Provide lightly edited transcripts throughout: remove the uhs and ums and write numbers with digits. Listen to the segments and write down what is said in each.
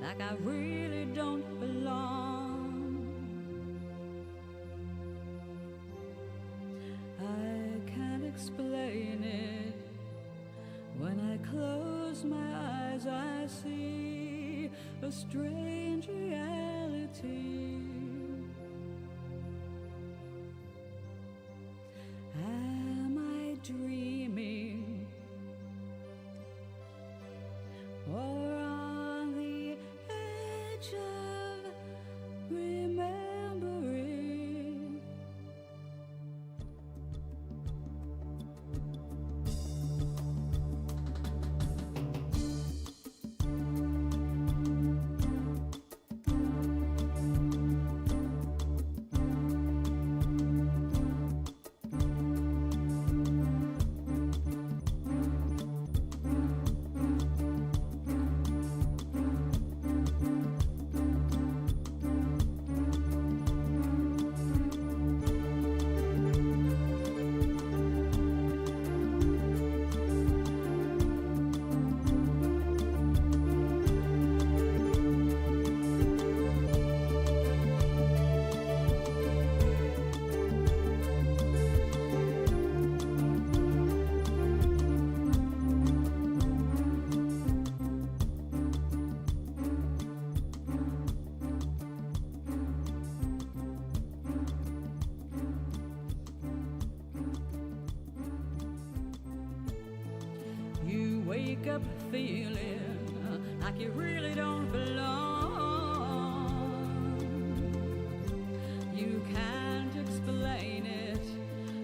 like I really don't belong. I can't explain it. When I close my eyes, I see a strange reality. Am I dreaming, or on the edge of remembering? You wake up feeling like you really don't belong. You can't explain it,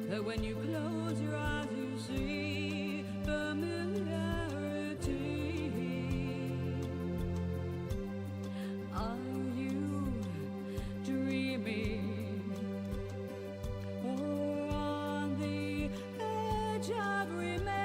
but when you close your eyes you see familiarity. Are you dreaming, or on the edge of remembering?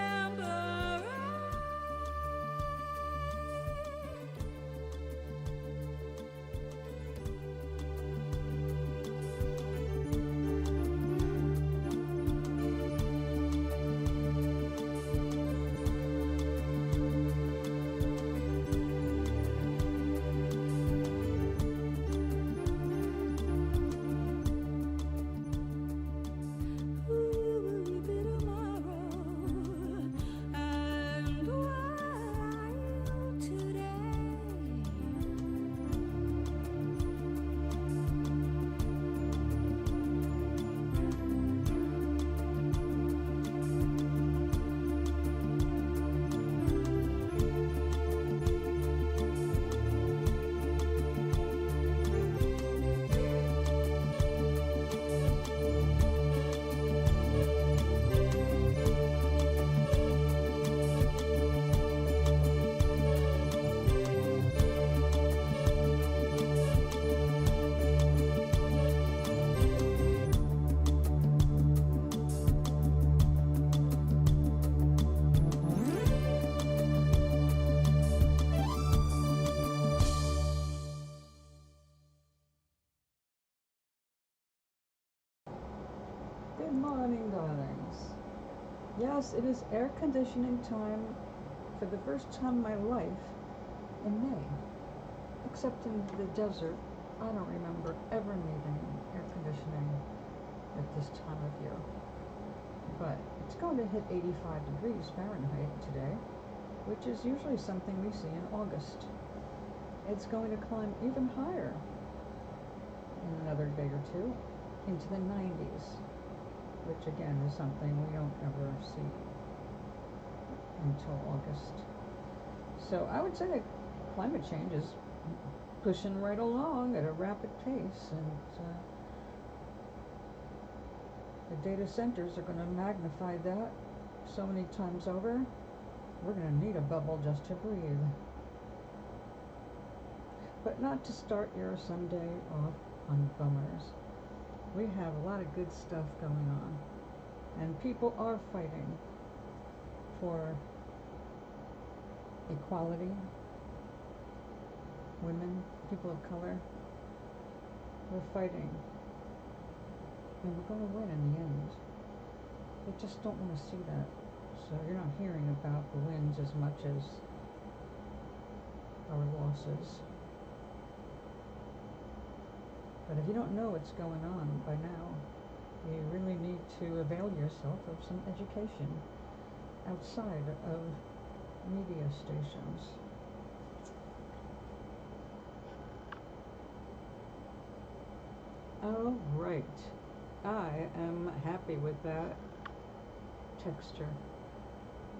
Good morning, darlings. Yes, it is air conditioning time for the first time in my life in May. Except in the desert, I don't remember ever needing air conditioning at this time of year. But it's going to hit 85 degrees Fahrenheit today, which is usually something we see in August. It's going to climb even higher in another day or two into the 90s. Which again is something we don't ever see until August. So I would say that climate change is pushing right along at a rapid pace, and the data centers are going to magnify that so many times over. We're going to need a bubble just to breathe. But not to start your Sunday off on bummers. We have a lot of good stuff going on, and people are fighting for equality. Women, people of color, we're fighting, and we're going to win in the end. They just don't want to see that, so you're not hearing about the wins as much as our losses. But if you don't know what's going on by now, you really need to avail yourself of some education outside of media stations. All right, I am happy with that texture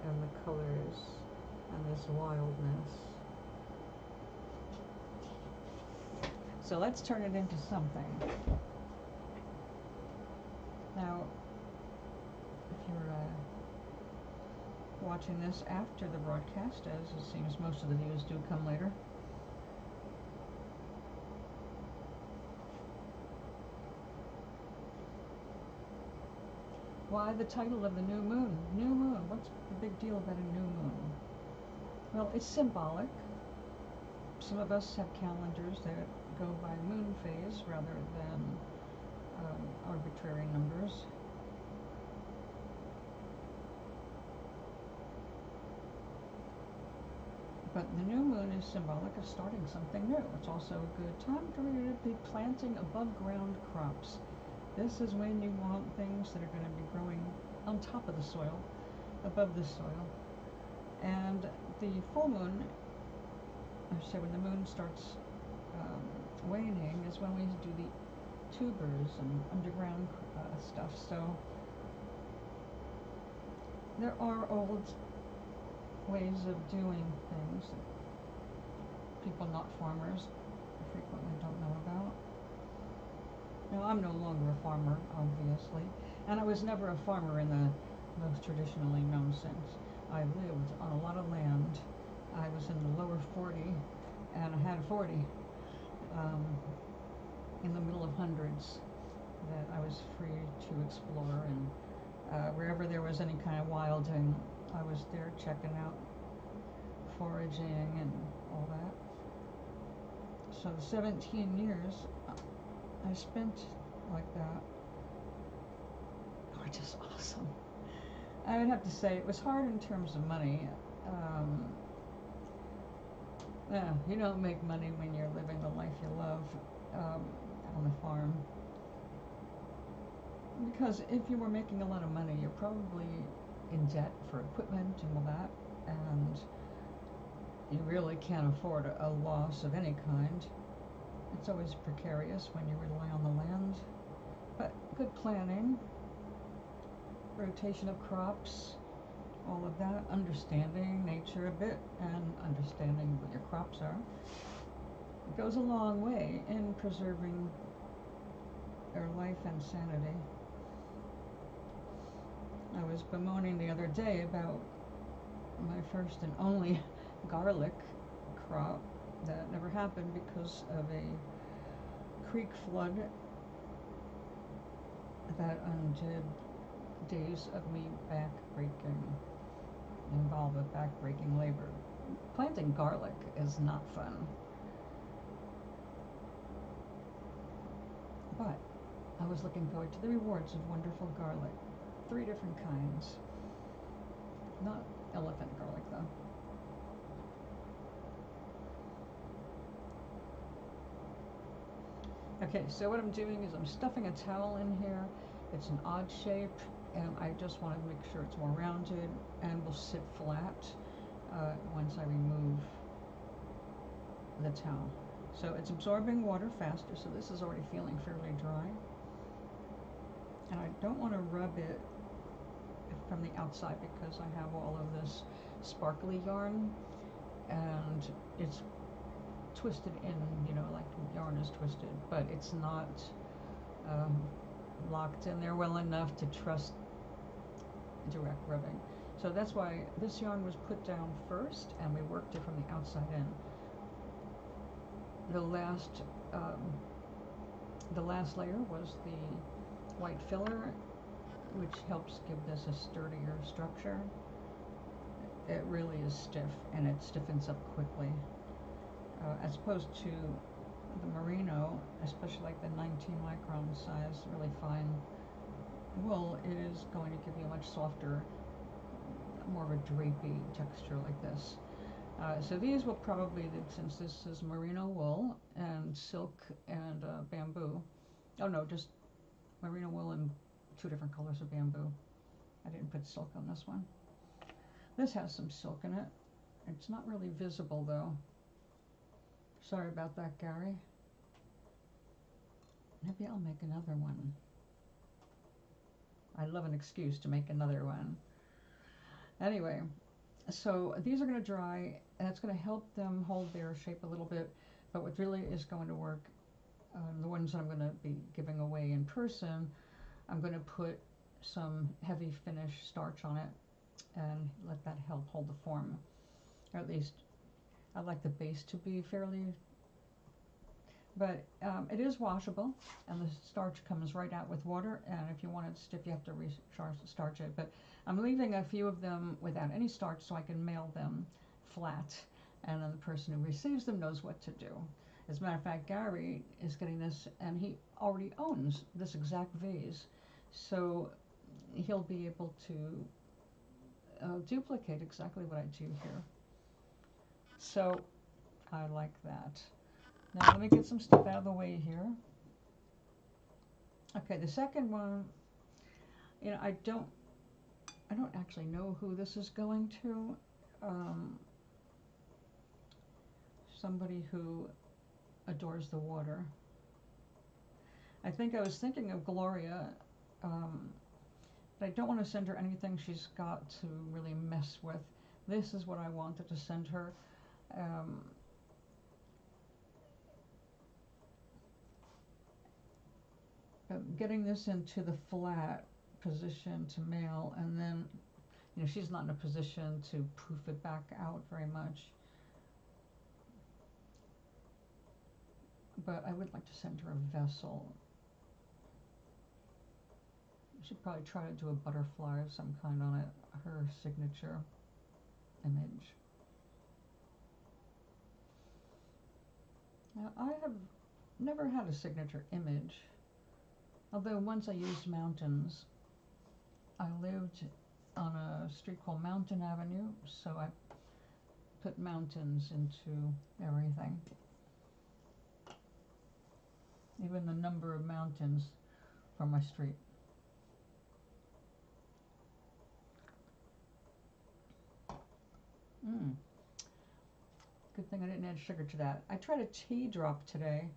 and the colors and this wildness. So let's turn it into something. Now, if you're watching this after the broadcast, as it seems most of the views do come later, why the title of the new moon? New moon, what's the big deal about a new moon? Well, it's symbolic. Some of us have calendars that go by moon phase rather than arbitrary numbers. But the new moon is symbolic of starting something new. It's also a good time for you to be planting above ground crops. This is when you want things that are going to be growing on top of the soil, above the soil. And the full moon, so when the moon starts waning, is when we do the tubers and underground stuff. So there are old ways of doing things that people not farmers frequently don't know about. Now, I'm no longer a farmer, obviously, and I was never a farmer in the most traditionally known sense. I lived on a lot of land. I was in the lower 40, and I had a 40 in the middle of hundreds that I was free to explore, and wherever there was any kind of wilding, I was there checking out, foraging, and all that. So the 17 years I spent like that were just awesome. I would have to say it was hard in terms of money. You don't make money when you're living the life you love on the farm. Because if you were making a lot of money, you're probably in debt for equipment and all that, and you really can't afford a loss of any kind. It's always precarious when you rely on the land, but good planning, rotation of crops, all of that, understanding nature a bit and understanding what your crops are, it goes a long way in preserving your life and sanity. I was bemoaning the other day about my first and only garlic crop that never happened because of a creek flood that undid days of me involved with back-breaking labor. Planting garlic is not fun. But I was looking forward to the rewards of wonderful garlic. 3 different kinds. Not elephant garlic, though. Okay, so what I'm doing is I'm stuffing a towel in here. It's an odd shape, and I just want to make sure it's more rounded and will sit flat once I remove the towel. So it's absorbing water faster, so this is already feeling fairly dry. And I don't want to rub it from the outside because I have all of this sparkly yarn, and it's twisted in, like yarn is twisted, but it's not locked in there well enough to trust direct rubbing. So that's why this yarn was put down first, and we worked it from the outside in. The last layer was the white filler, which helps give this a sturdier structure. It really is stiff, and it stiffens up quickly. As opposed to the merino, especially like the 19 micron size, really fine wool, it is going to give you a much softer, more of a drapey texture like this. So these will probably, since this is merino wool and silk and bamboo. Oh no, just merino wool and 2 different colors of bamboo. I didn't put silk on this one. This has some silk in it. It's not really visible though. Sorry about that, Gary. Maybe I'll make another one. I love an excuse to make another one. Anyway, so these are going to dry, and it's going to help them hold their shape a little bit. But what really is going to work, the ones that I'm going to be giving away in person, I'm going to put some heavy finish starch on it and let that help hold the form. Or at least I like the base to be fairly, but it is washable, and the starch comes right out with water, and if you want it stiff you have to starch it. But I'm leaving a few of them without any starch so I can mail them flat, and then the person who receives them knows what to do. As a matter of fact, Gary is getting this, and he already owns this exact vase, so he'll be able to duplicate exactly what I do here. So I like that. Now let me get some stuff out of the way here. Okay, the second one, you know, I don't actually know who this is going to. Somebody who adores the water. I think I was thinking of Gloria, but I don't want to send her anything she's got to really mess with. This is what I wanted to send her. Getting this into the flat position to mail, and then, you know, she's not in a position to proof it back out very much. But I would like to send her a vessel. I should probably try to do a butterfly of some kind on it, her signature image. Now, I have never had a signature image, although once I used mountains. I lived on a street called Mountain Avenue, so I put mountains into everything. Even the number of mountains from my street. Good thing I didn't add sugar to that. I tried a tea drop today.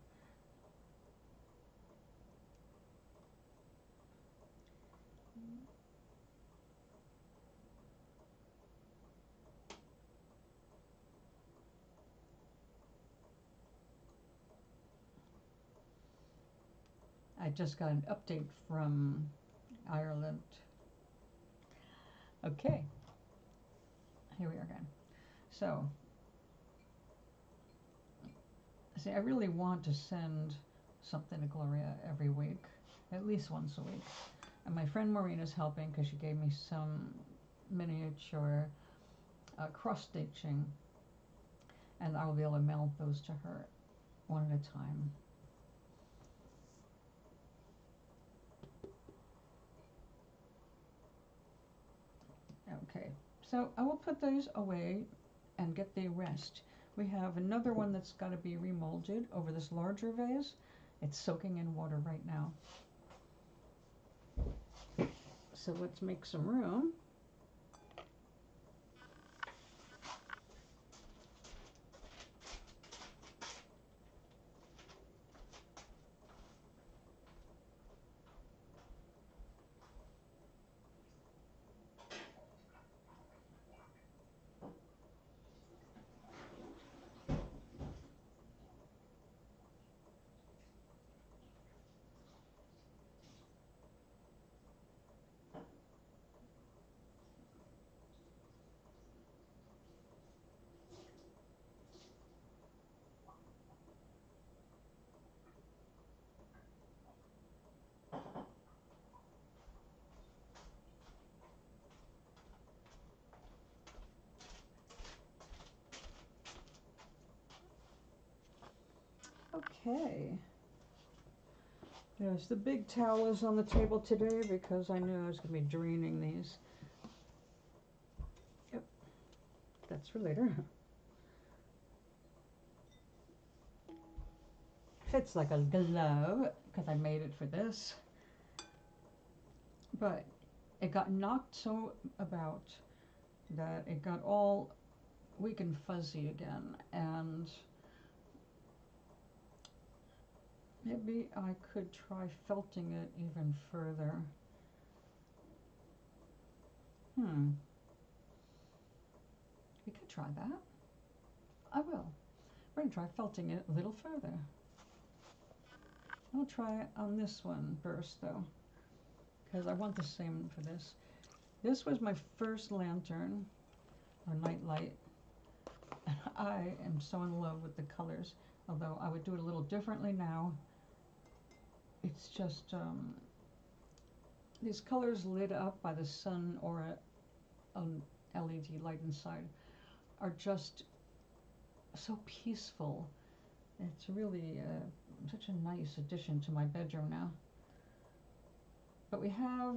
I just got an update from Ireland. Okay, here we are again. So, see, I really want to send something to Gloria every week, at least once a week. And my friend Maureen is helping because she gave me some miniature cross-stitching, and I will be able to mail those to her one at a time. Okay, so I will put those away and get the rest. We have another one that's got to be remolded over this larger vase. It's soaking in water right now. So let's make some room. Okay. Yes, the big towel is on the table today because I knew I was going to be draining these. Yep, that's for later. fits like a glove because I made it for this. But it got knocked so about that it got all weak and fuzzy again, and maybe I could try felting it even further. We could try that. I will. We're going to try felting it a little further. I'll try it on this one first, though, because I want the same for this. This was my first lantern, or nightlight. I am so in love with the colors, although I would do it a little differently now. It's just these colors lit up by the sun or an LED light inside are just so peaceful. It's really such a nice addition to my bedroom now. But we have,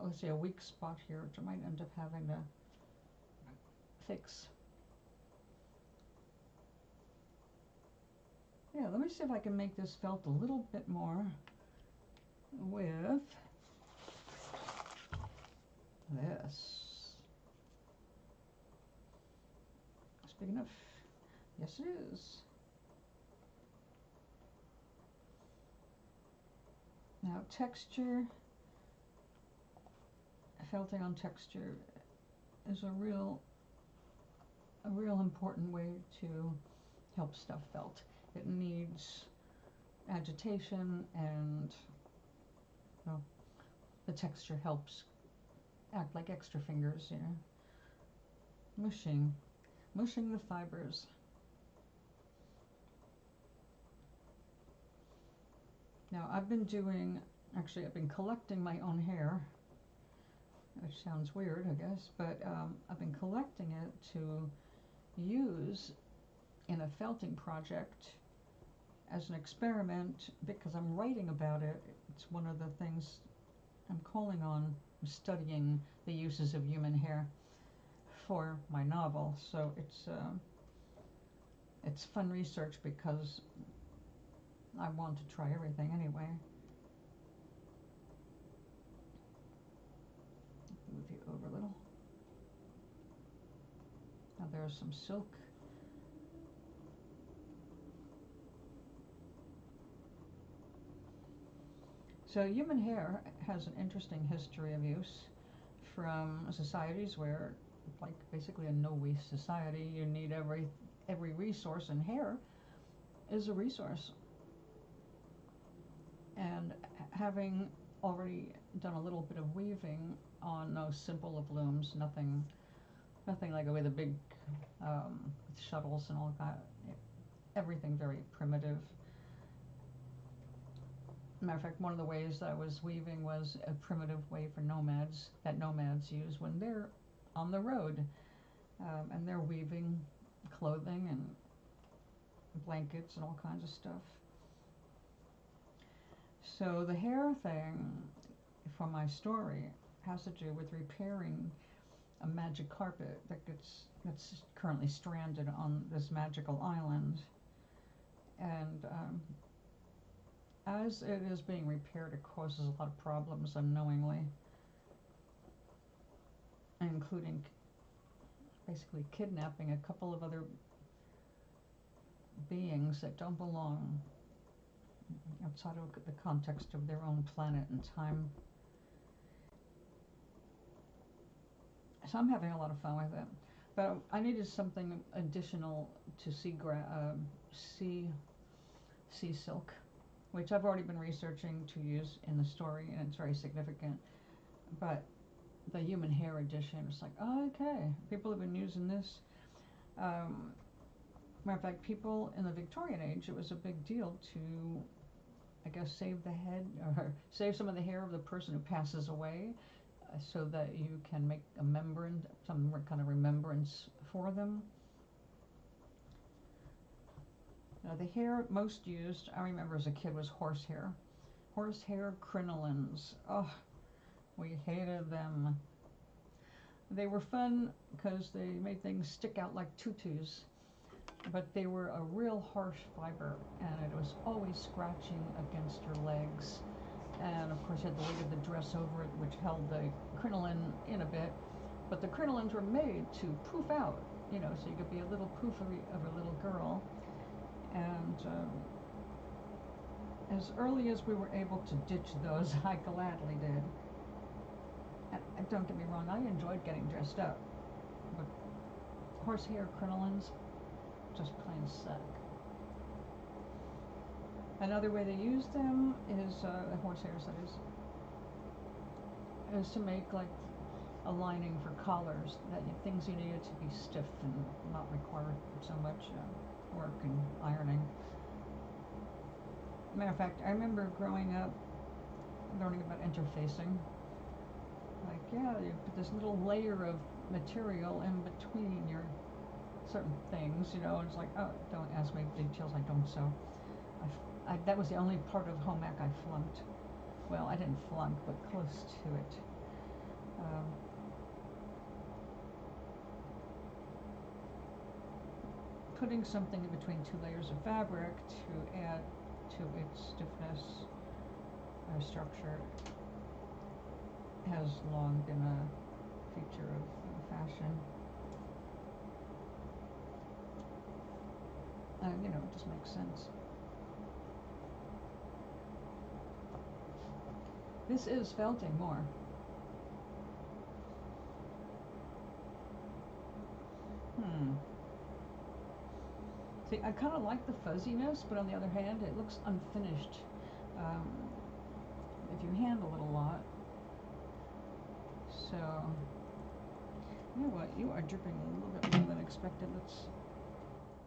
let's see, a weak spot here, which I might end up having to fix. Yeah, let me see if I can make this felt a little bit more with this. It's big enough. Yes, it is. Now, texture, felting on texture is a real important way to help stuff felt. It needs agitation, and well, the texture helps act like extra fingers, you know. Mushing the fibers. Now I've been collecting my own hair, which sounds weird, I guess, but I've been collecting it to use in a felting project as an experiment because I'm writing about it. It's one of the things I'm calling on studying the uses of human hair for my novel. So it's fun research because I want to try everything anyway. Move you over a little. Now there's some silk. So human hair has an interesting history of use from societies where, like basically a no-waste society, you need every resource, and hair is a resource. And having already done a little bit of weaving on those simple of looms, nothing like with a big shuttles and all that, everything very primitive. Matter of fact, one of the ways that I was weaving was a primitive way for nomads use when they're on the road, and they're weaving clothing and blankets and all kinds of stuff. So the hair thing for my story has to do with repairing a magic carpet that's currently stranded on this magical island, and as it is being repaired, it causes a lot of problems unknowingly, including basically kidnapping a couple of other beings that don't belong outside of the context of their own planet and time. So I'm having a lot of fun with it. But I needed something additional to sea silk, which I've already been researching to use in the story, and it's very significant. But the human hair edition, it's like, oh, okay, people have been using this. Matter of fact, people in the Victorian age, it was a big deal to, I guess, save the head or save some of the hair of the person who passes away, so that you can make some kind of remembrance for them. Now, the hair most used, I remember as a kid, was horsehair. Horsehair crinolines. Oh, we hated them. They were fun because they made things stick out like tutus. but they were a real harsh fiber, and it was always scratching against your legs. And of course you had the weight of the dress over it, which held the crinoline in a bit, but the crinolines were made to poof out, so you could be a little poofery of a little girl. And as early as we were able to ditch those, I gladly did. And don't get me wrong, I enjoyed getting dressed up, but horsehair crinolines just plain suck. Another way they use them is, horsehairs that is to make like a lining for collars, things you needed to be stiff and not require so much work and ironing. Matter of fact, I remember growing up learning about interfacing. Like, yeah, you put this little layer of material in between your certain things, and it's like, oh, don't ask me details, I don't sew. That was the only part of home ec I flunked. Well, I didn't flunk, but close to it. Putting something in between two layers of fabric to add to its stiffness or structure has long been a feature of fashion. It just makes sense. This is felting more. See, I kind of like the fuzziness, but on the other hand, it looks unfinished. If you handle it a lot. So, you know what? You are dripping a little bit more than expected. Let's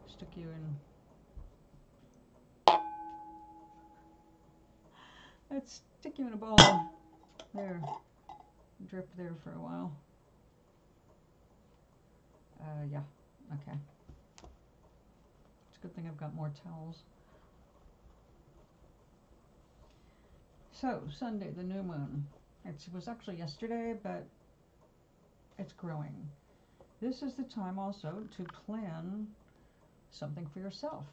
stick you in. Let's stick you in a bowl. There. Drip there for a while. Yeah. Okay. It's a good thing I've got more towels. So, Sunday, the new moon. It was actually yesterday, but it's growing. This is the time also to plan something for yourself.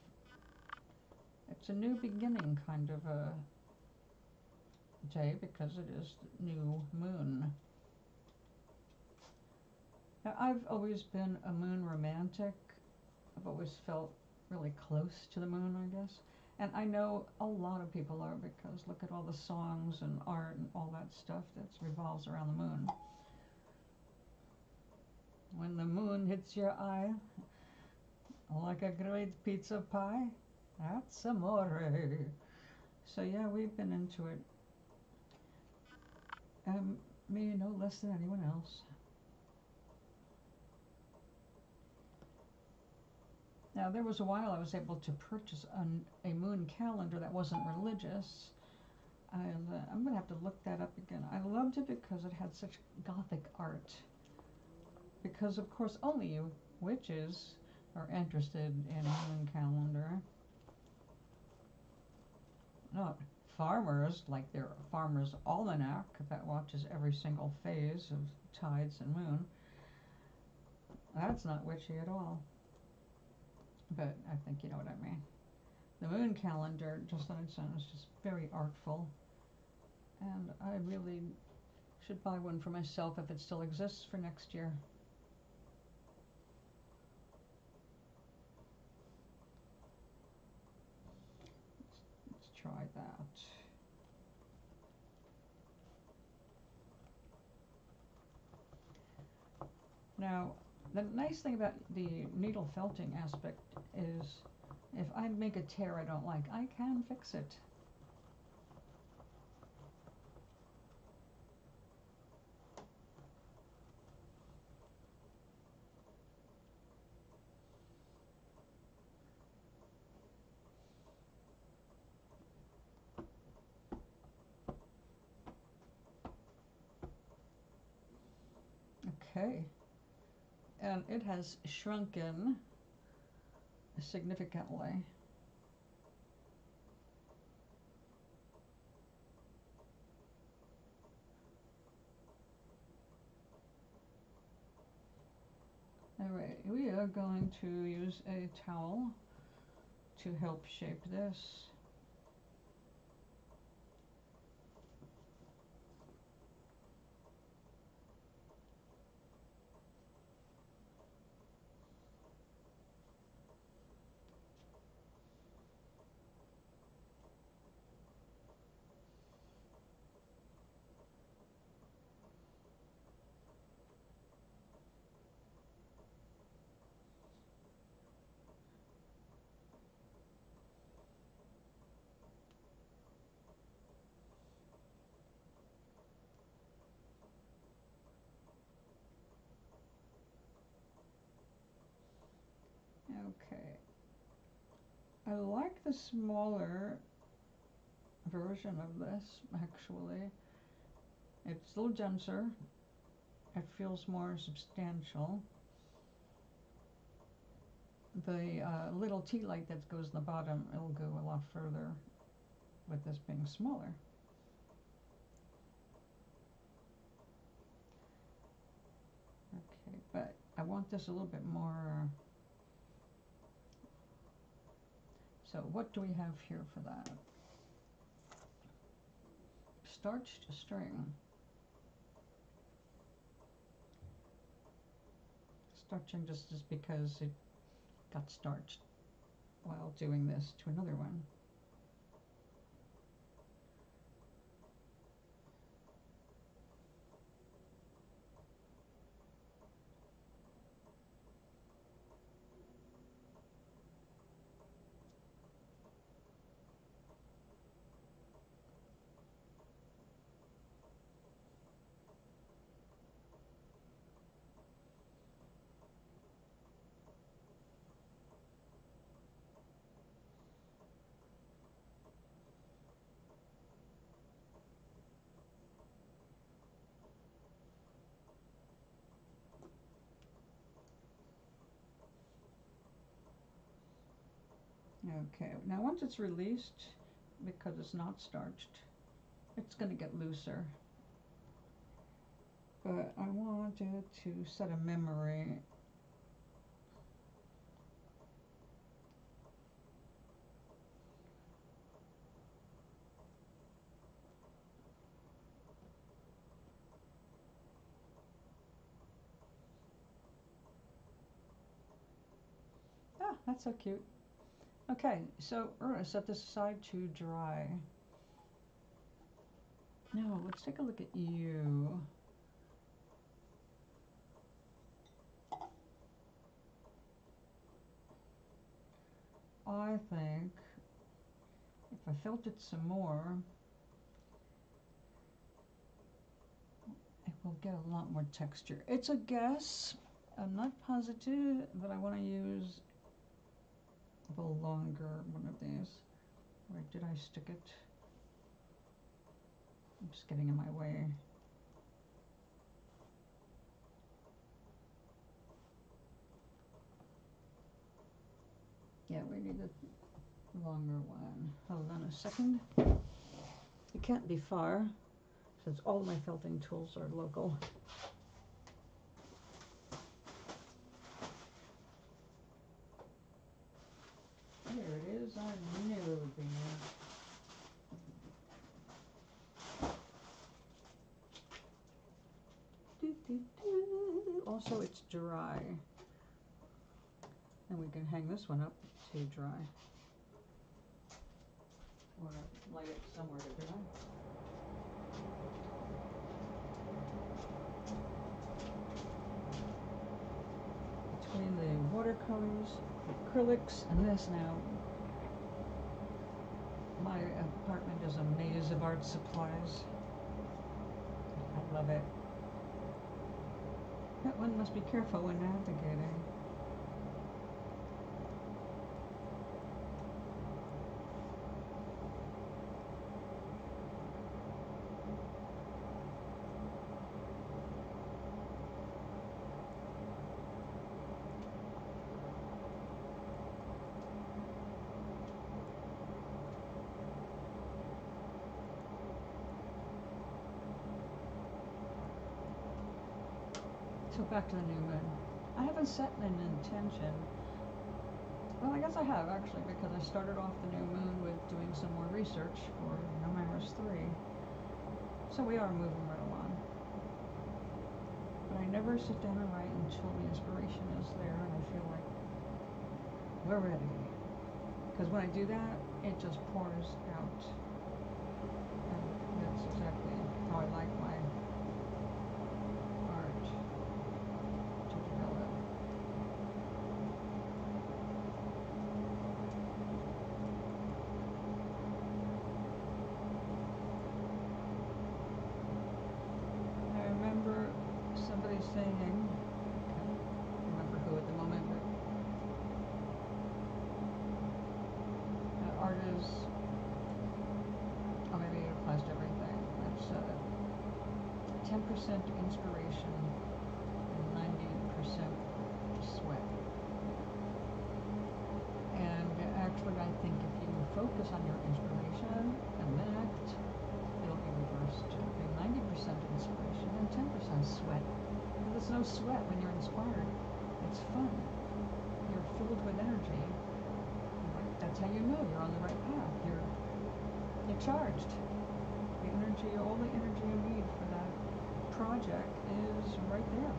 It's a new beginning kind of a day because it is new moon. Now, I've always been a moon romantic. I've always felt really close to the moon, I guess. And I know a lot of people are, because look at all the songs and art and all that stuff that revolves around the moon. When the moon hits your eye, like a great pizza pie, that's amore. So yeah, we've been into it. Me no less than anyone else. Now, there was a while I was able to purchase a moon calendar that wasn't religious, and I'm going to have to look that up again. I loved it because it had such gothic art. Because, of course, only you witches are interested in a moon calendar. Not farmers, like their farmer's almanac that watches every single phase of tides and moon. That's not witchy at all. But I think you know what I mean. The moon calendar, just on its own, is just very artful. And I really should buy one for myself if it still exists for next year. Let's try that. Now, the nice thing about the needle felting aspect is if I make a tear I don't like, I can fix it. Okay. And it has shrunken significantly. Alright, we are going to use a towel to help shape this. Okay. I like the smaller version of this, actually. It's a little denser. It feels more substantial. The little tea light that goes in the bottom, it'll go a lot further with this being smaller. Okay, but I want this a little bit more. So what do we have here for that? Starched string. Starching just because it got starched while doing this to another one. Okay, now once it's released, because it's not starched, it's going to get looser. But I wanted to set a memory. Ah, that's so cute. Okay, so we're going to set this aside to dry. Now, let's take a look at you. I think if I felt it some more, it will get a lot more texture. It's a guess. I'm not positive, but I want to use the longer one of these. Where did I stick it? I'm just getting in my way. Yeah, we need a longer one. Hold on a second. It can't be far, since all my felting tools are local. Here it is. I knew it would be there. Also, it's dry. And we can hang this one up to dry. Or lay it somewhere to dry. Between the watercolors, the acrylics, and this now, my apartment is a maze of art supplies. I love it. That one must be careful when navigating. So back to the new moon. I haven't set an intention. Well, I guess I have actually, because I started off the new moon with doing some more research for numerous 3. So we are moving right along. But I never sit down and write until the inspiration is there and I feel like we're ready. Because when I do that, it just pours out. And that's exactly how I like my art to develop. I remember somebody saying, I can't remember who at the moment, but that art is, oh, maybe it applies to everything. It's 10% inspiration and 90% sweat. And actually, I think if you focus on your inspiration and then act, it'll be reversed. It'll be 90% inspiration and 10% sweat. And there's no sweat when you're inspired. It's fun. You're filled with energy. That's how you know you're on the right path. You're charged. The energy, all the energy you need for that project is right there.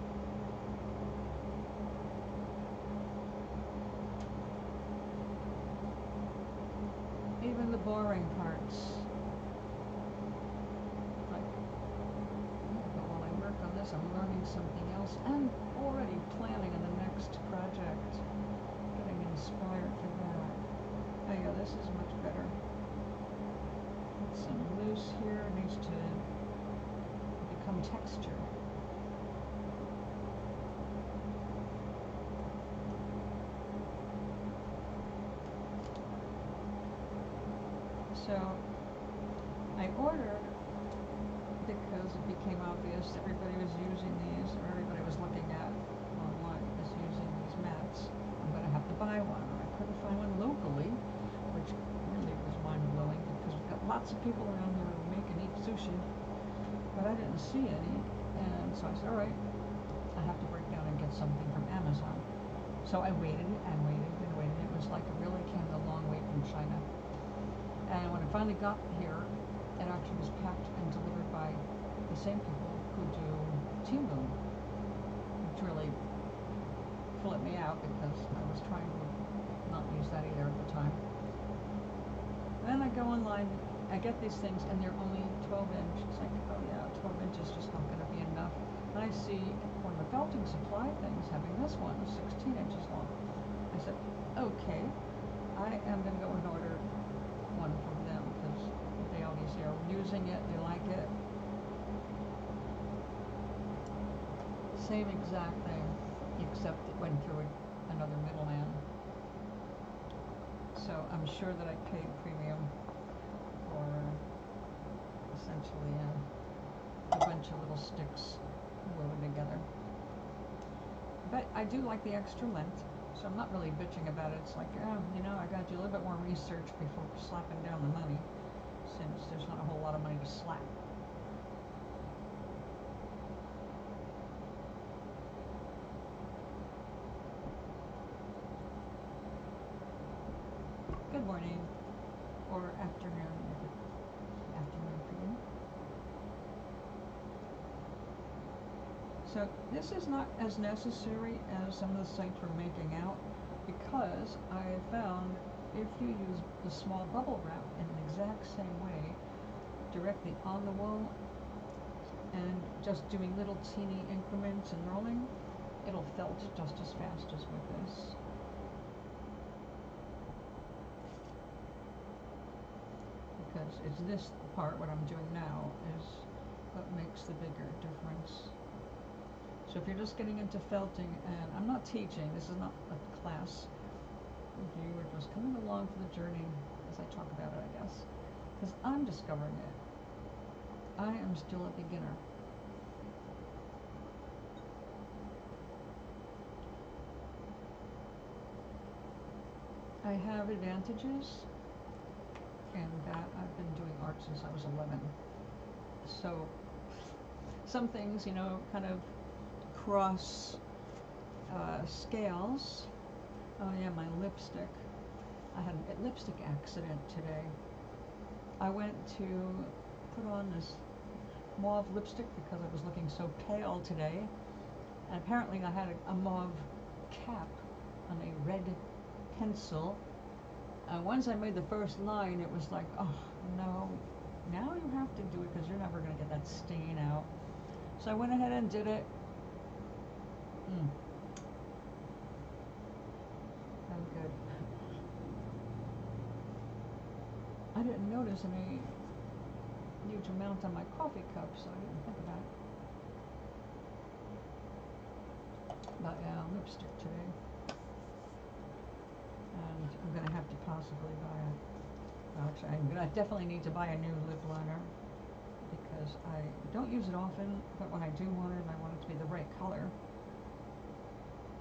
Even the boring parts. Like, but while I work on this, I'm learning something else and already planning on the next project. Getting inspired for that. Oh yeah, this is much better. Some loose here needs to become texture. So I ordered because it became obvious everybody was using these, or everybody was looking at online is using these mats. I'm going to have to buy one. I couldn't find one locally, which really was mind-blowing because we've got lots of people around here who make and eat sushi, but I didn't see any, and so I said, all right, I have to break down and get something from Amazon. So I waited and waited and waited. It was like it really came a long way from China. And when it finally got here, it actually was packed and delivered by the same people who do Timu, which really flipped me out because I was trying to not use that either at the time. Then I go online, I get these things, and they're only 12 inch. It's like, oh yeah, 12 inches is just not going to be enough. And I see one of the felting supply things having this one 16 inches long. I said, okay, I am going to go and order one from them because they obviously are using it, they like it. Same exact thing, except it went through another middleman. So I'm sure that I paid premium for essentially a bunch of little sticks woven together. But I do like the extra length, so I'm not really bitching about it. It's like, oh, you know, I gotta do a little bit more research before slapping down the money, since there's not a whole lot of money to slap. Good morning, or afternoon, if it's afternoon for you. So this is not as necessary as some of the sites were making out, because I found if you use the small bubble wrap in the exact same way, directly on the wool, and just doing little teeny increments and rolling, it'll felt just as fast as with this. Because it's this part, what I'm doing now, is what makes the bigger difference. So if you're just getting into felting, and I'm not teaching, this is not a class, you are just coming along for the journey as I talk about it, I guess. Because I'm discovering it. I am still a beginner. I have advantages in that I've been doing art since I was 11. So some things, you know, kind of cross scales. Oh yeah, my lipstick. I had a lipstick accident today. I went to put on this mauve lipstick because I was looking so pale today. And apparently I had a mauve cap on a red pencil. Once I made the first line, it was like, oh no, now you have to do it because you're never going to get that stain out. So I went ahead and did it. I'm good. I didn't notice any huge amount on my coffee cup, so I didn't think about it. But yeah, lipstick today. And I'm going to have to possibly buy actually, I'm going to definitely need to buy a new lip liner because I don't use it often, but when I do want it, I want it to be the right color.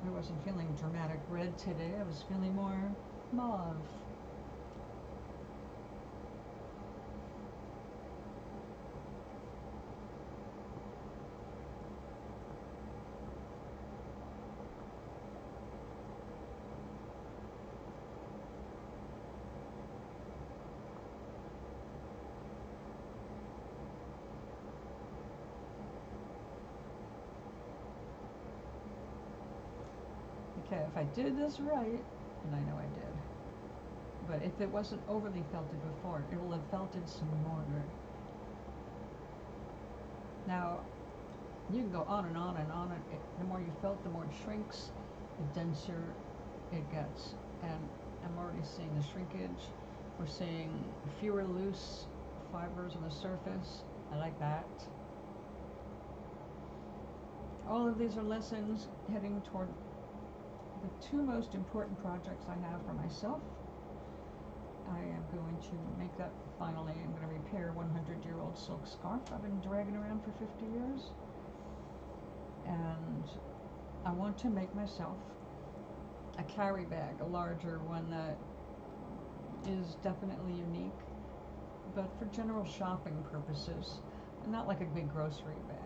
I wasn't feeling dramatic red today, I was feeling more mauve. Okay, if I did this right, and I know I did, but if it wasn't overly felted before, it will have felted some more. Now, you can go on and on and on, and the more you felt, the more it shrinks, the denser it gets. And I'm already seeing the shrinkage. We're seeing fewer loose fibers on the surface. I like that. All of these are lessons heading toward the two most important projects I have for myself. I am going to make that finally. I'm going to repair a 100-year-old silk scarf I've been dragging around for 50 years. And I want to make myself a carry bag, a larger one that is definitely unique, but for general shopping purposes, and not like a big grocery bag.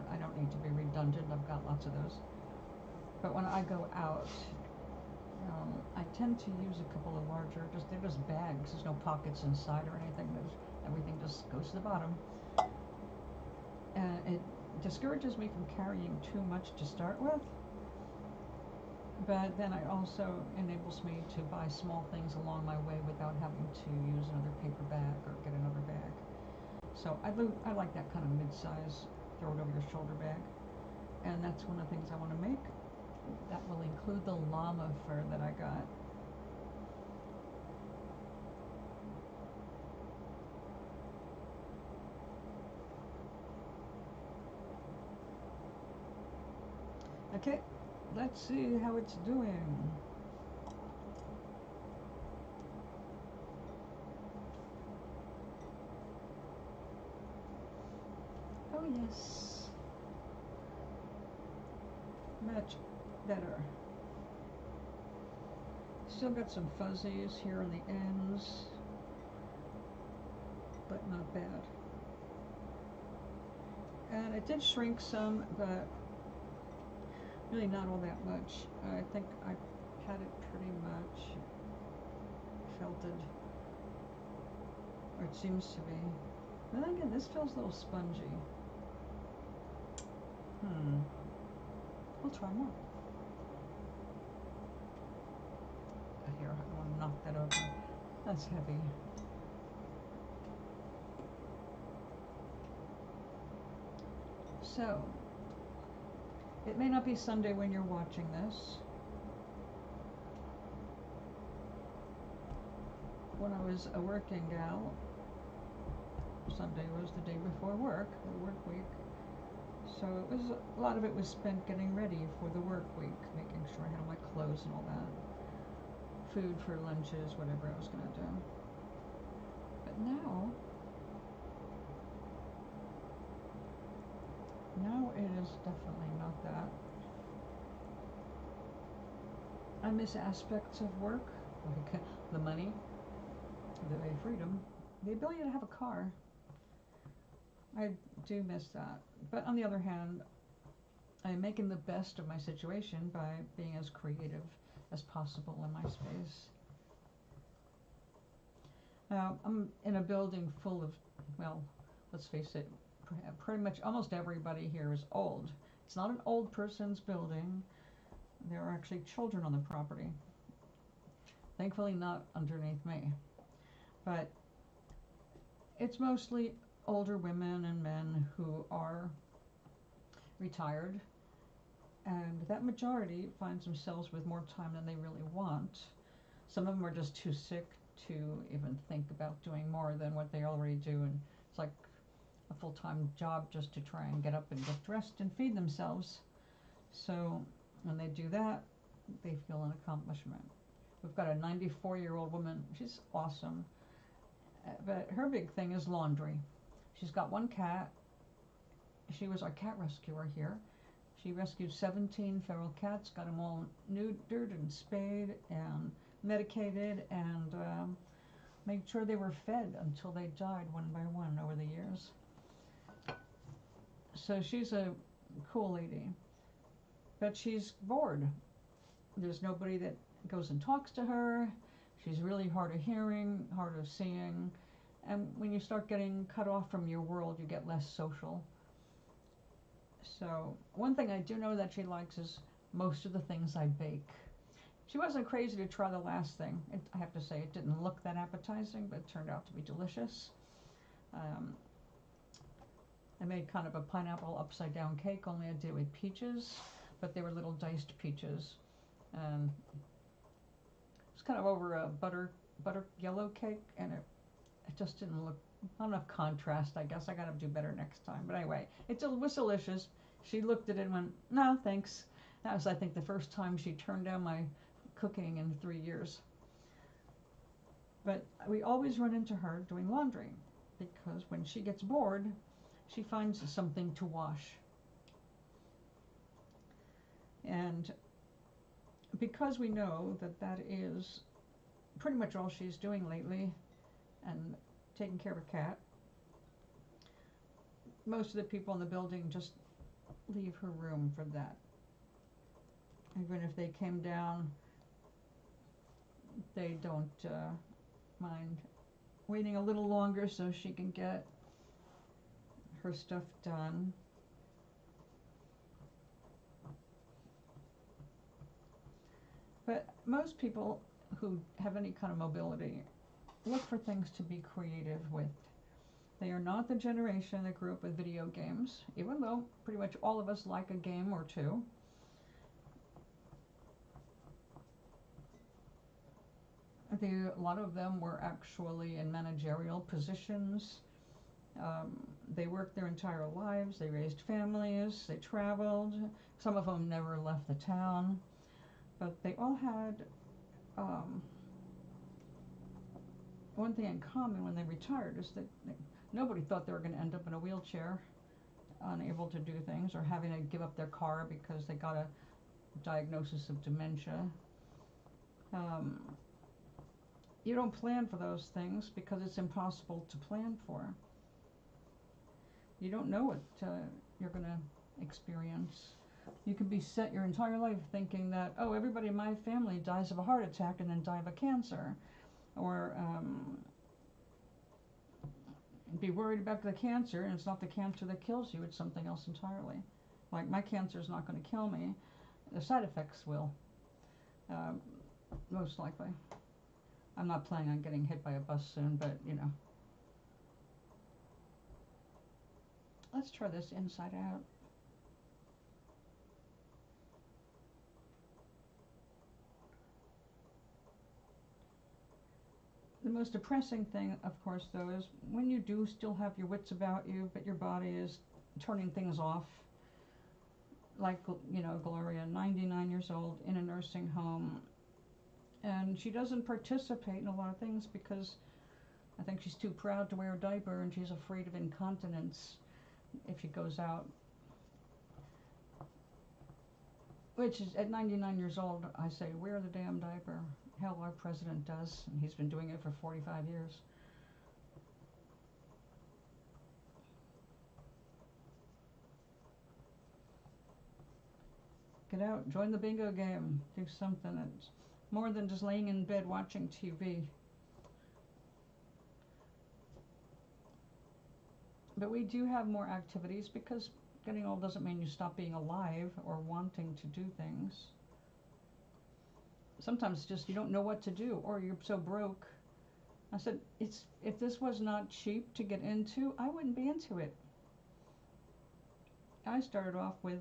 I don't need to be redundant, I've got lots of those. But when I go out, I tend to use a couple of larger, they're just bags, there's no pockets inside or anything, everything just goes to the bottom. And it discourages me from carrying too much to start with, but then it also enables me to buy small things along my way without having to use another paper bag or get another bag. So I like that kind of mid-size, throw it over your shoulder bag, and that's one of the things I want to make. That will include the llama fur that I got. Okay, let's see how it's doing. Oh yes, much better. Still got some fuzzies here on the ends, but not bad. And it did shrink some, but really not all that much. I think I had it pretty much felted, or it seems to be. But then again, this feels a little spongy. We'll try more. Here, I want to knock that over. That's heavy. So, it may not be Sunday when you're watching this. When I was a working gal, Sunday was the day before work, the work week. So it was, a lot of it was spent getting ready for the work week, making sure I had all my clothes and all that. Food for lunches, whatever I was going to do. But now it is definitely not that. I miss aspects of work, like the money, the freedom, the ability to have a car. I do miss that. But on the other hand, I'm making the best of my situation by being as creative as possible in my space. Now, I'm in a building full of, well, let's face it, pretty much almost everybody here is old. It's not an old person's building. There are actually children on the property. Thankfully not underneath me. But it's mostly older women and men who are retired, and that majority finds themselves with more time than they really want. Some of them are just too sick to even think about doing more than what they already do, and it's like a full-time job just to try and get up and get dressed and feed themselves. So when they do that, they feel an accomplishment. We've got a 94-year-old woman. She's awesome, but her big thing is laundry. She's got one cat. She was our cat rescuer here. She rescued 17 feral cats, got them all neutered and spayed and medicated, and made sure they were fed until they died one by one over the years. So she's a cool lady, but she's bored. There's nobody that goes and talks to her. She's really hard of hearing, hard of seeing, and when you start getting cut off from your world, you get less social. So one thing I do know that she likes is most of the things I bake. She wasn't crazy to try the last thing. I have to say, it didn't look that appetizing, but it turned out to be delicious. I made kind of a pineapple upside down cake, only I did it with peaches, but they were little diced peaches. It was kind of over a butter yellow cake, and it just didn't look, not enough contrast, I guess. I gotta do better next time. But anyway, it was delicious. She looked at it and went, no, thanks. That was, I think, the first time she turned down my cooking in 3 years. But we always run into her doing laundry, because when she gets bored, she finds something to wash. And because we know that that is pretty much all she's doing lately, and taking care of a cat, most of the people in the building just leave her room for that. Even if they came down, they don't mind waiting a little longer so she can get her stuff done. But most people who have any kind of mobility look for things to be creative with. They are not the generation that grew up with video games, even though pretty much all of us like a game or two. A lot of them were actually in managerial positions. They worked their entire lives, they raised families, they traveled. Some of them never left the town, but they all had one thing in common when they retired, is that nobody thought they were going to end up in a wheelchair, unable to do things, or having to give up their car because they got a diagnosis of dementia. You don't plan for those things because it's impossible to plan for. You don't know what you're going to experience. You could be set your entire life thinking that, oh, everybody in my family dies of a heart attack and then die of a cancer. Or be worried about the cancer, and it's not the cancer that kills you, it's something else entirely. Like, my cancer is not going to kill me. The side effects will, most likely. I'm not planning on getting hit by a bus soon, but, you know. Let's try this inside out. The most depressing thing, of course, though, is when you do still have your wits about you, but your body is turning things off. Like, you know, Gloria, 99 years old, in a nursing home, and she doesn't participate in a lot of things because I think she's too proud to wear a diaper, and she's afraid of incontinence if she goes out. Which is, at 99 years old, I say, wear the damn diaper. Hell, our president does, and he's been doing it for 45 years. Get out, join the bingo game, do something that's more than just laying in bed watching TV. But we do have more activities because getting old doesn't mean you stop being alive or wanting to do things. Sometimes it's just you don't know what to do or you're so broke. I said, if this was not cheap to get into, I wouldn't be into it. I started off with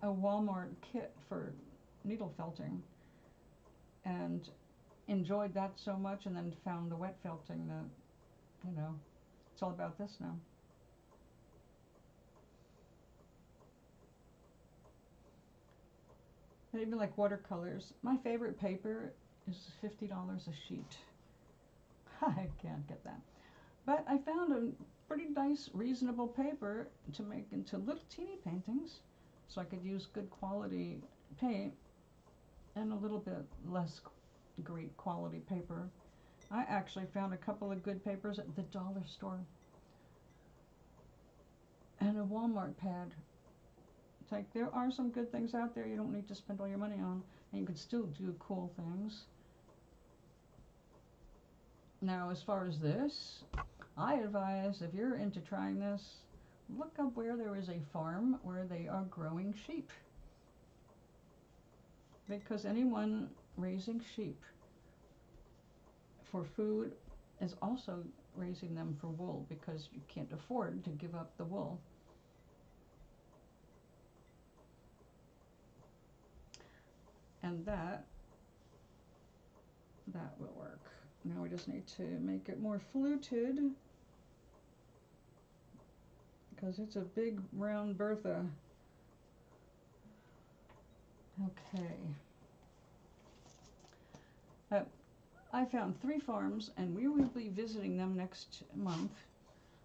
a Walmart kit for needle felting and enjoyed that so much, and then found the wet felting that, you know, it's all about this now. I even like watercolors. My favorite paper is $50 a sheet. I can't get that. But I found a pretty nice, reasonable paper to make into little teeny paintings, so I could use good quality paint and a little bit less great quality paper. I actually found a couple of good papers at the dollar store and a Walmart pad. It's like there are some good things out there you don't need to spend all your money on, and you can still do cool things. Now, as far as this, I advise if you're into trying this, look up where there is a farm where they are growing sheep. Because anyone raising sheep for food is also raising them for wool, because you can't afford to give up the wool. And that will work. Now we just need to make it more fluted, because it's a big round Bertha. Okay. I found 3 farms, and we will be visiting them next month.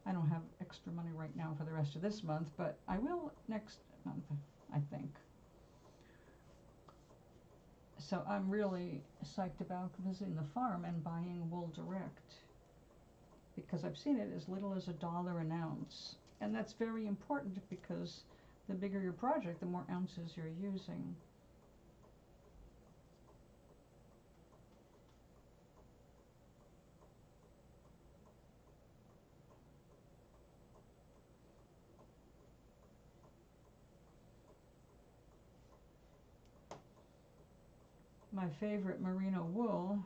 I don't have extra money right now for the rest of this month, but I will next month, I think. So I'm really psyched about visiting the farm and buying wool direct, because I've seen it as little as $1 an ounce. And that's very important, because the bigger your project, the more ounces you're using. My favorite merino wool,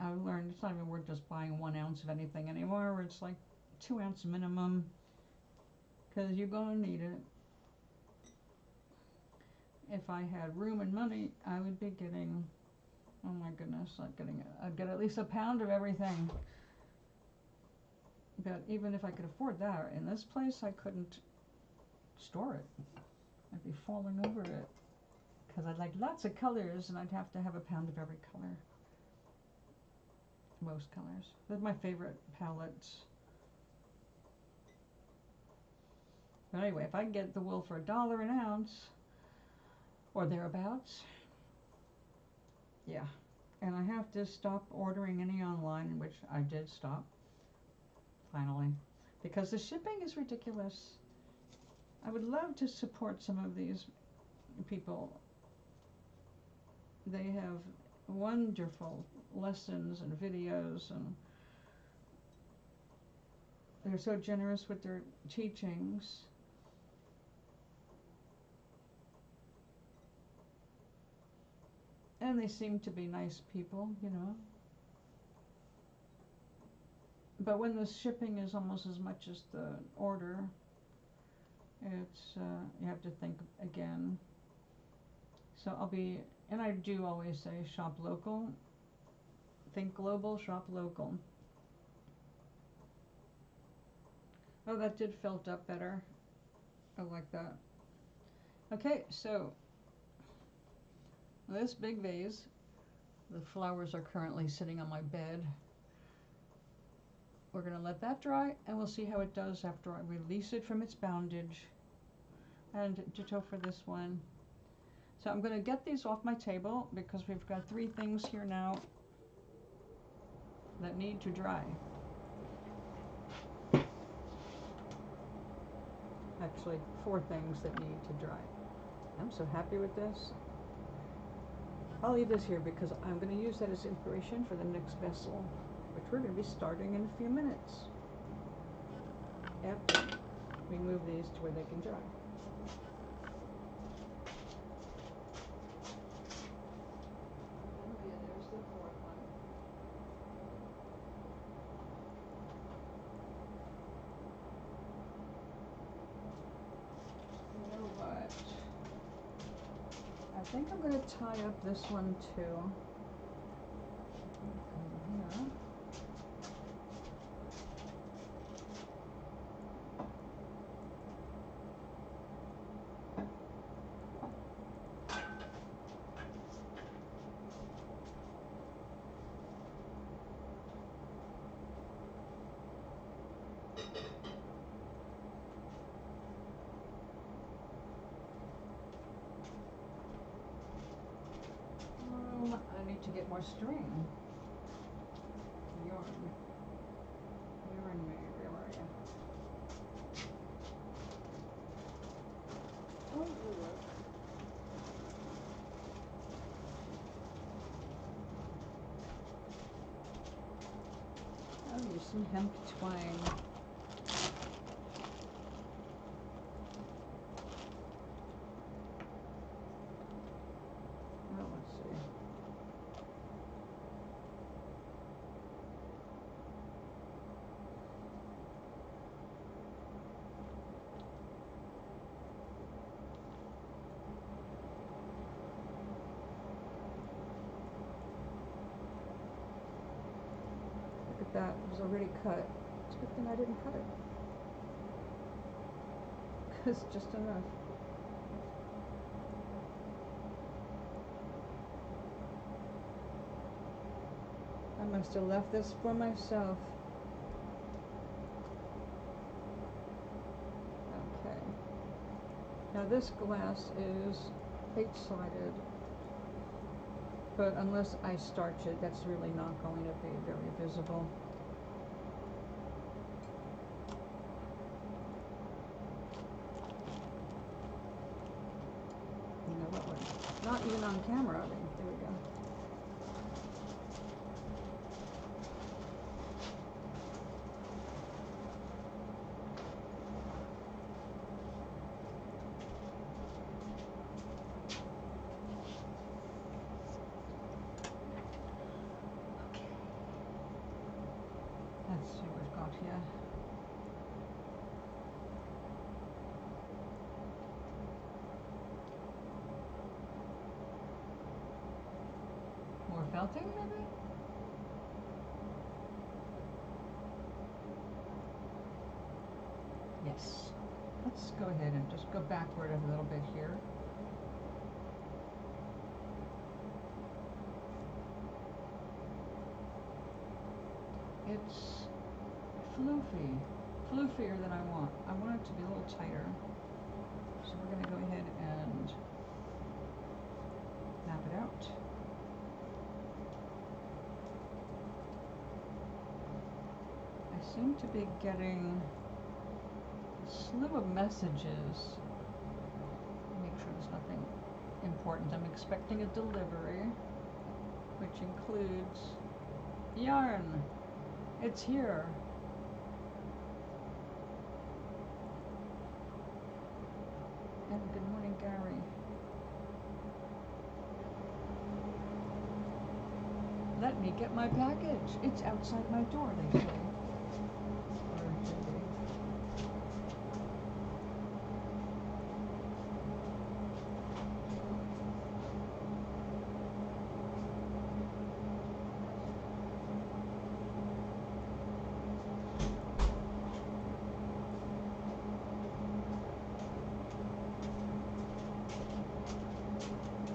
I learned it's not even worth just buying 1 ounce of anything anymore. It's like 2 ounce minimum, because you're going to need it. If I had room and money, I would be getting, oh my goodness, I'd get at least a pound of everything. But even if I could afford that, in this place I couldn't store it. I'd be falling over it, because I'd like lots of colors, and I'd have to have a pound of every color. Most colors. They're my favorite palettes. But anyway, if I can get the wool for $1 an ounce, or thereabouts, yeah. And I have to stop ordering any online, which I did stop, finally, because the shipping is ridiculous. I would love to support some of these people. They have wonderful lessons and videos, and they're so generous with their teachings. And they seem to be nice people, you know. But when the shipping is almost as much as the order, it's you have to think again. So and I do always say shop local, think global, shop local. Oh, that did felt up better. I like that. Okay, so this big vase, the flowers are currently sitting on my bed. We're going to let that dry, and we'll see how it does after I release it from its bondage. And ditto for this one. So I'm going to get these off my table, because we've got 3 things here now that need to dry. Actually, 4 things that need to dry. I'm so happy with this. I'll leave this here because I'm going to use that as inspiration for the next vessel, which we're going to be starting in a few minutes after we move these to where they can dry. Oh yeah, there's the 4th one. You know what? I think I'm going to tie up this one too. Here. I need to get more string. Yarn. Yarn me, where are you? Oh, look. Oh, use some hemp twine. Oh, let's see. Look at that, it was already cut. It's a good thing I didn't cut it. It's just enough. I must have left this for myself. Okay. Now this glass is 8-sided, but unless I starch it, that's really not going to be very visible. You know what? Not even on camera. I mean, there we go. Let's see what we've got here. More felting, maybe? Yes. Let's go ahead and just go backward a little bit here. It's floofy. Floofier than I want. I want it to be a little tighter. So we're going to go ahead and map it out. I seem to be getting a slew of messages. Make sure there's nothing important. I'm expecting a delivery, which includes yarn. It's here. And good morning, Gary. Let me get my package. It's outside my door, they say. Or it should be.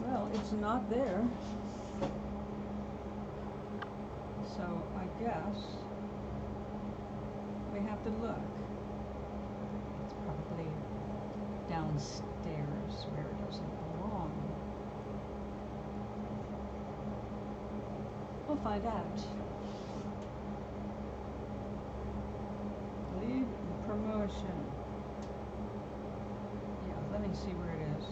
Well, it's not there. So I guess we have to look. It's probably downstairs where it doesn't belong. We'll find out. Lead promotion. and see where it is.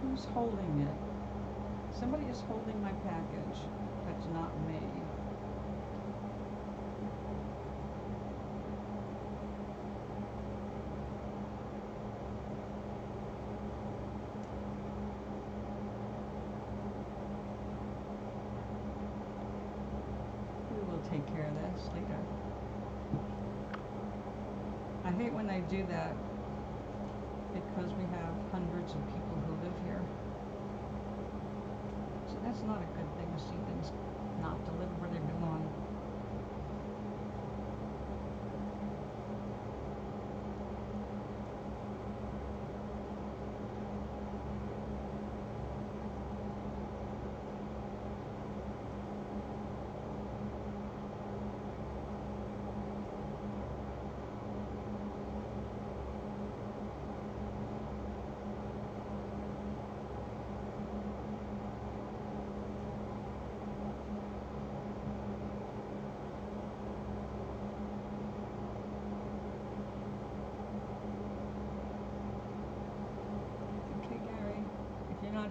Who's holding it? Somebody is holding my package. That's not me. We will take care of this later. I hate when they do that, because we have hundreds of people who live here. So that's not a good thing to see things not delivered where they belong.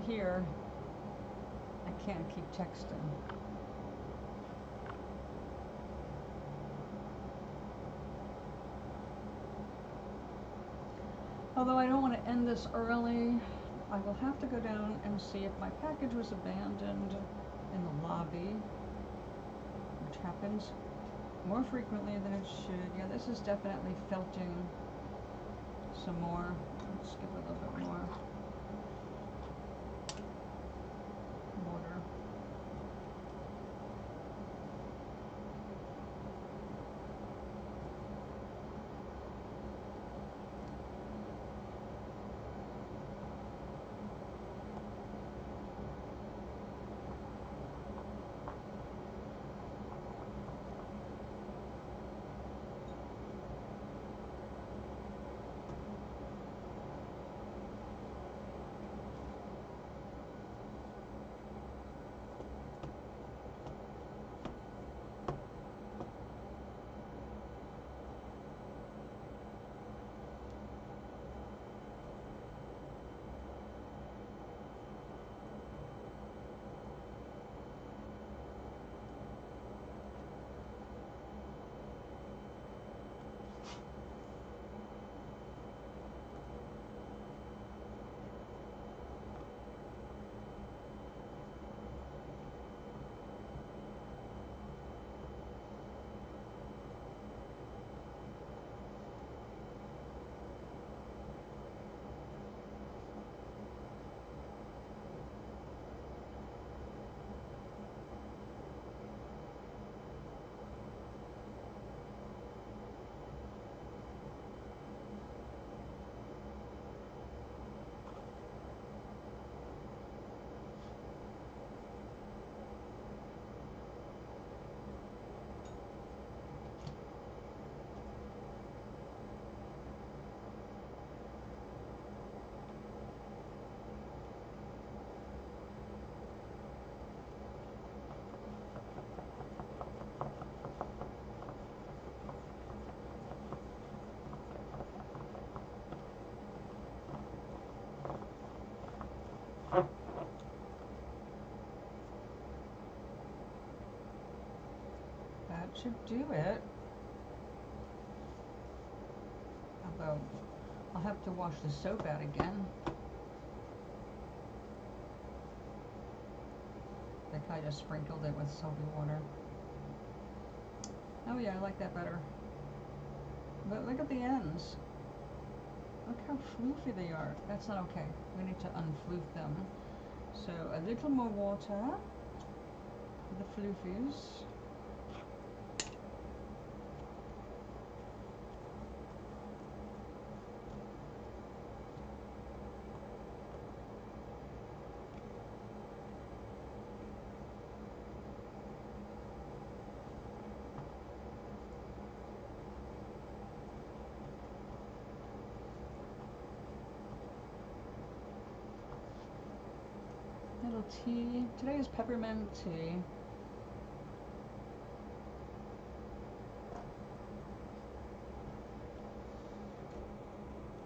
Here, I can't keep texting. Although I don't want to end this early, I will have to go down and see if my package was abandoned in the lobby, which happens more frequently than it should. Yeah, this is definitely felting some more. Let's give it a little bit more. That should do it. Although, I'll have to wash the soap out again. I think I just sprinkled it with soapy water. Oh yeah, I like that better. But look at the ends. Look how floofy they are. That's not okay. We need to unfloof them. So a little more water for the floofies. little tea. Today is peppermint tea.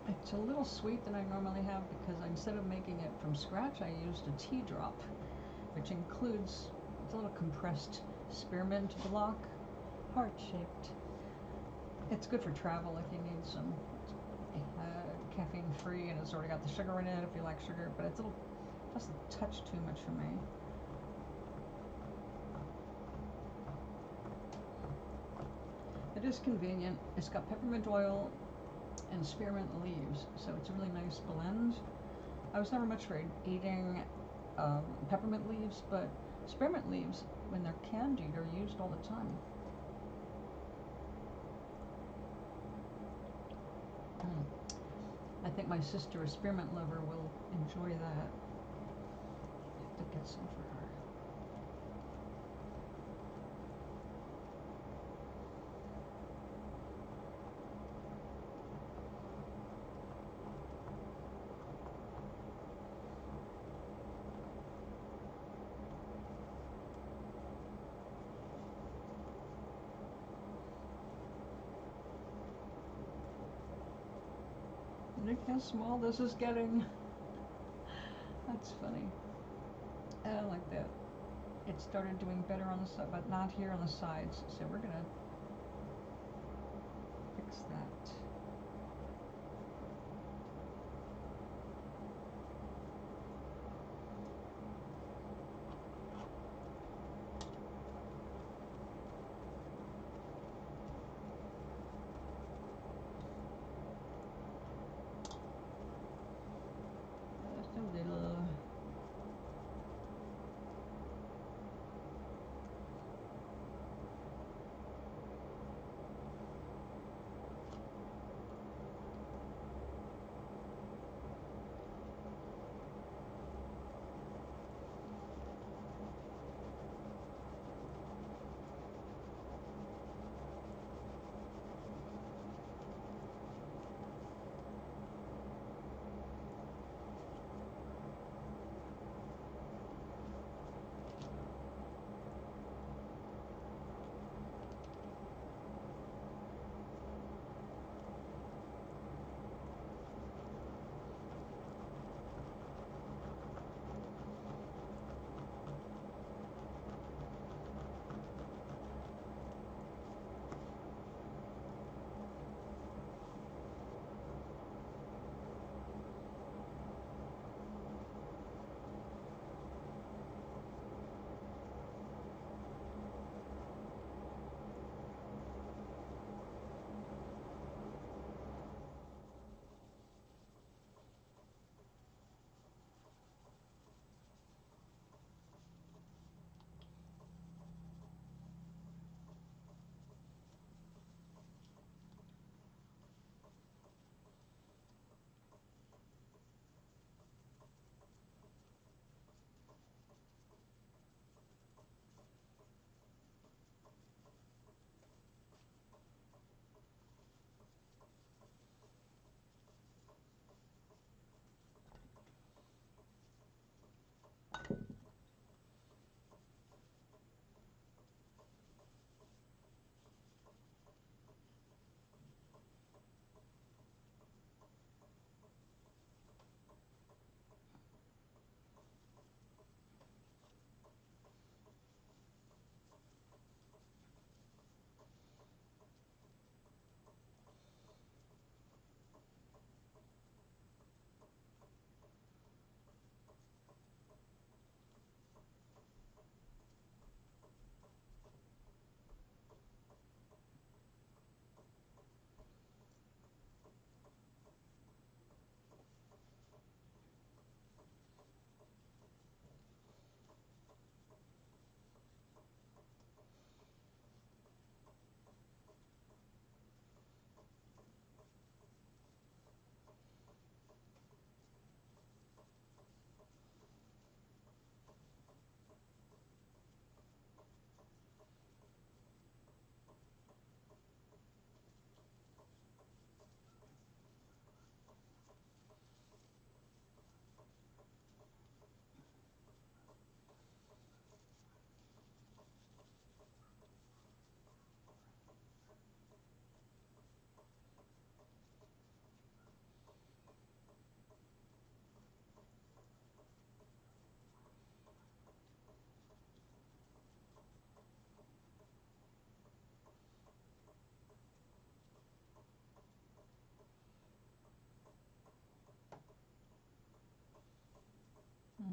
It's a little sweet than I normally have because instead of making it from scratch, I used a tea drop, which includes, it's a little compressed spearmint block, heart-shaped. It's good for travel if you need some caffeine-free, and it's already got the sugar in it if you like sugar, but it's a little, just a touch too much for me. It is convenient. It's got peppermint oil and spearmint leaves, so it's a really nice blend. I was never much for eating peppermint leaves, but spearmint leaves, when they're candied, are used all the time. I think my sister, a spearmint lover, will enjoy that. I have to get some for her. Look how small this is getting. That's funny. I like that. It started doing better on the side, but not here on the sides. So we're gonna fix that. Just a little.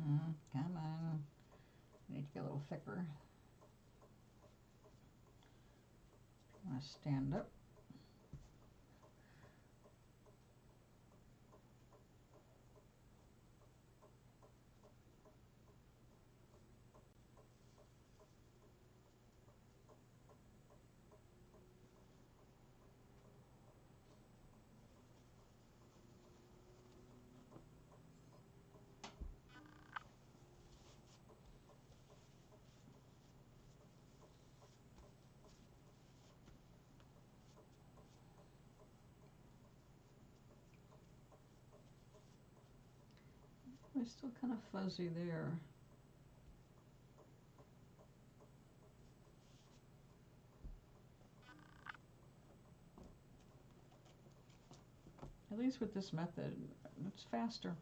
Come on. I need to get a little thicker. I'm going to stand up. It's still kind of fuzzy there. At least with this method, it's faster.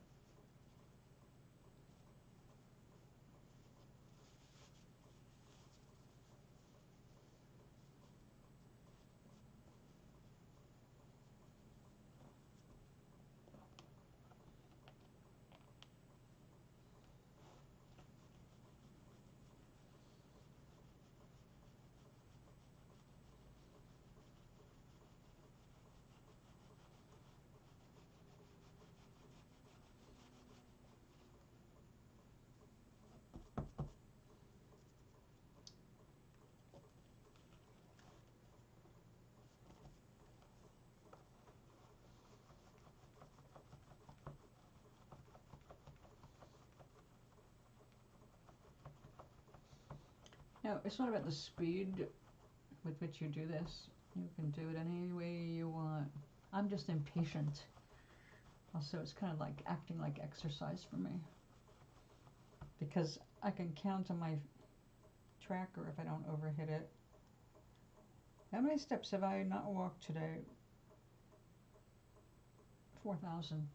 Now, it's not about the speed with which you do this. You can do it any way you want. I'm just impatient. Also, it's kind of like acting like exercise for me. Because I can count on my tracker if I don't overhit it. How many steps have I not walked today? 4,000.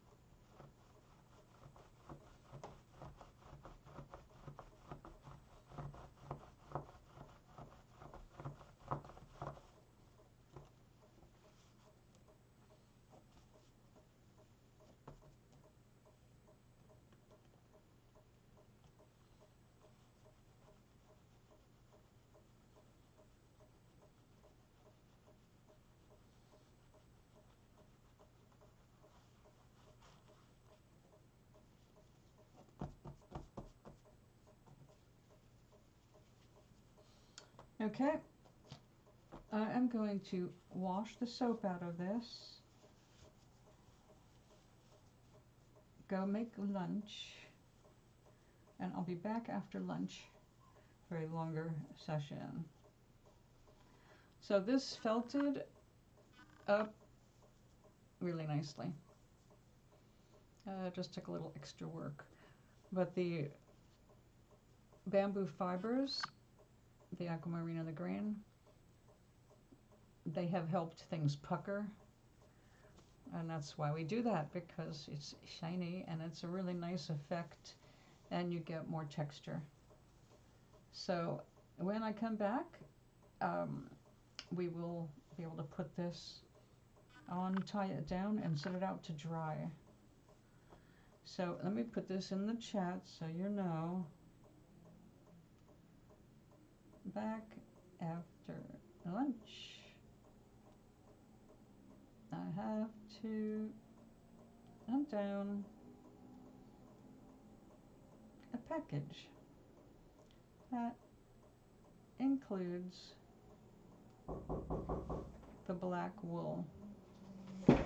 Okay, I am going to wash the soap out of this, go make lunch, and I'll be back after lunch for a longer session. So this felted up really nicely. Just took a little extra work. But the bamboo fibers, the aquamarine and the grain, they have helped things pucker. And that's why we do that, because it's shiny and it's a really nice effect and you get more texture. So when I come back, we will be able to put this on, tie it down, and set it out to dry. So let me put this in the chat so you know. Back after lunch. I have to hunt down a package that includes the black wool. There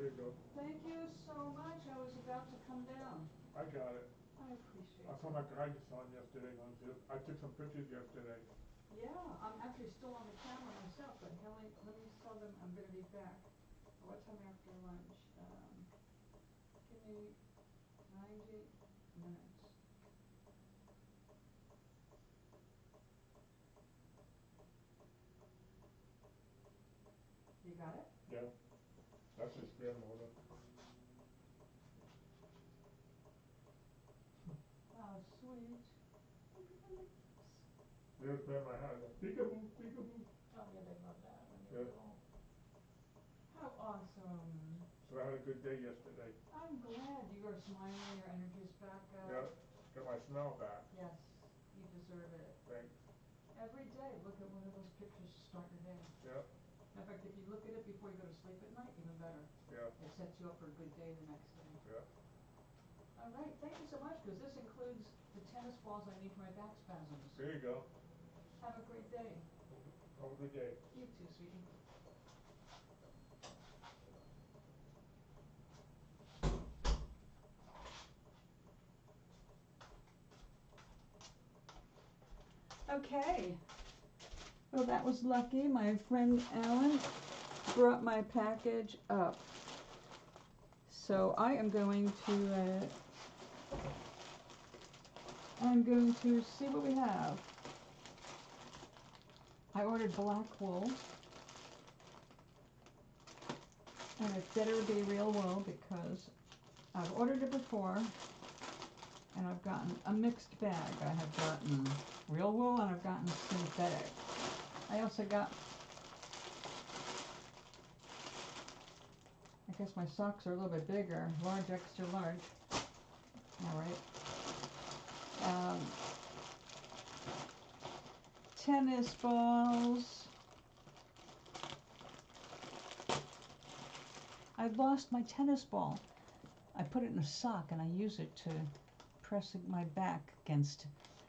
you go. Thank you so much. I was about to come down. I got it. I appreciate I it. saw my grandson yesterday. I took some pictures yesterday. Yeah, I'm actually still on the camera myself, but Haley, let me tell them I'm going to be back. What time after lunch? Give me 90 minutes. You got it? Yeah. That's his grandmother. Oh, sweet. There's Grandma had a peekaboo, peekaboo. Oh, yeah, they love that when you Yeah. do good day yesterday. I'm glad you are smiling, your energy's back up. Yeah, got my smile back. Yes, you deserve it. Thanks. Every day, look at one of those pictures to start your day. Yeah, In fact, if you look at it before you go to sleep at night, even better. yeah, It sets you up for a good day the next day. yeah. All right, thank you so much, because this includes the tennis balls I need for my back spasms. There you go. Have a great day. Have a good day. You too, sweetie. Okay. Well, that was lucky. My friend Alan brought my package up. So I am going to see what we have. I ordered black wool. And it better be real wool because I've ordered it before and I've gotten a mixed bag. I have gotten real wool and I've gotten synthetic. I also got, I guess my socks are a little bit bigger, large, extra large. All right. Tennis balls. I lost my tennis ball. I put it in a sock and I use it to press my back against.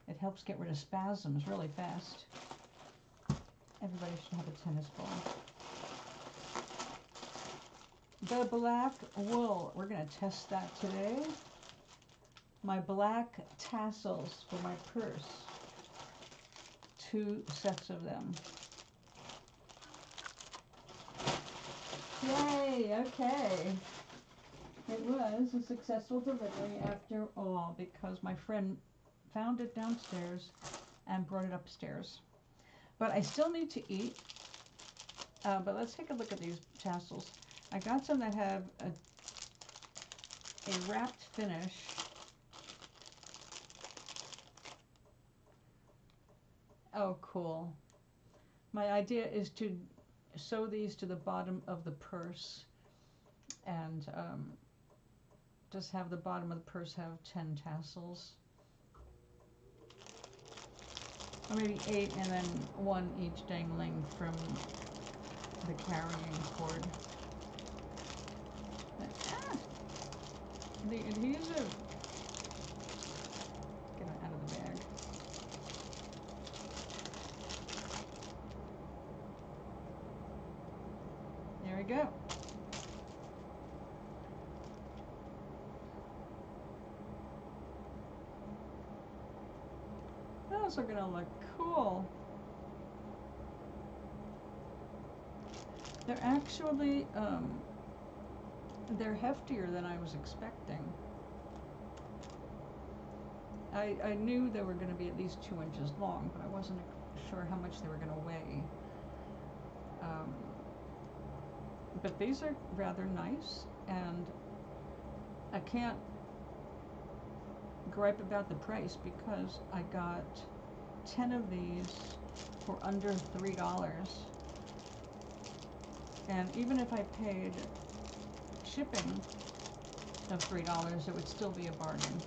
It helps get rid of spasms really fast. Everybody should have a tennis ball. The black wool, we're going to test that today. My black tassels for my purse. 2 sets of them. Yay, okay. It was a successful delivery after all because my friend found it downstairs and brought it upstairs. But I still need to eat. But let's take a look at these tassels. I got some that have a wrapped finish. Oh, cool. My idea is to sew these to the bottom of the purse and just have the bottom of the purse have 10 tassels. Or maybe 8 and then 1 each dangling from the carrying cord. The adhesive. Get it out of the bag. There we go. Those are gonna look cool. They're actually, they're heftier than I was expecting. I knew they were going to be at least 2 inches long, but I wasn't sure how much they were going to weigh. But these are rather nice, and I can't gripe about the price because I got 10 of these for under $3. And even if I paid shipping of $3, it would still be a bargain.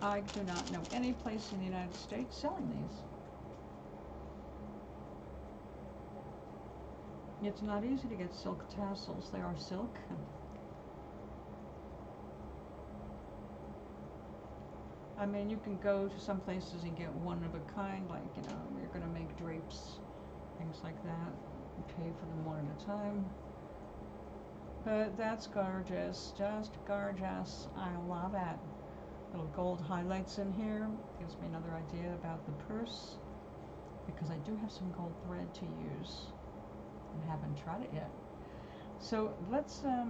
I do not know any place in the United States selling these. It's not easy to get silk tassels. They are silk. I mean, you can go to some places and get one of a kind, like, you know, you're going to make drapes, things like that. You pay for them one at a time. But that's gorgeous, just gorgeous. I love it. Little gold highlights in here. Gives me another idea about the purse. Because I do have some gold thread to use. And haven't tried it yet. So let's, let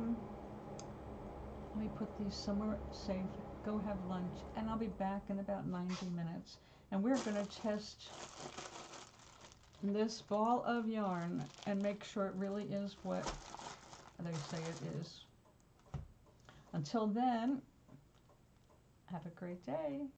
me put these somewhere safe. Go have lunch. And I'll be back in about 90 minutes. And we're going to test this ball of yarn and make sure it really is what they say it is. Until then, have a great day.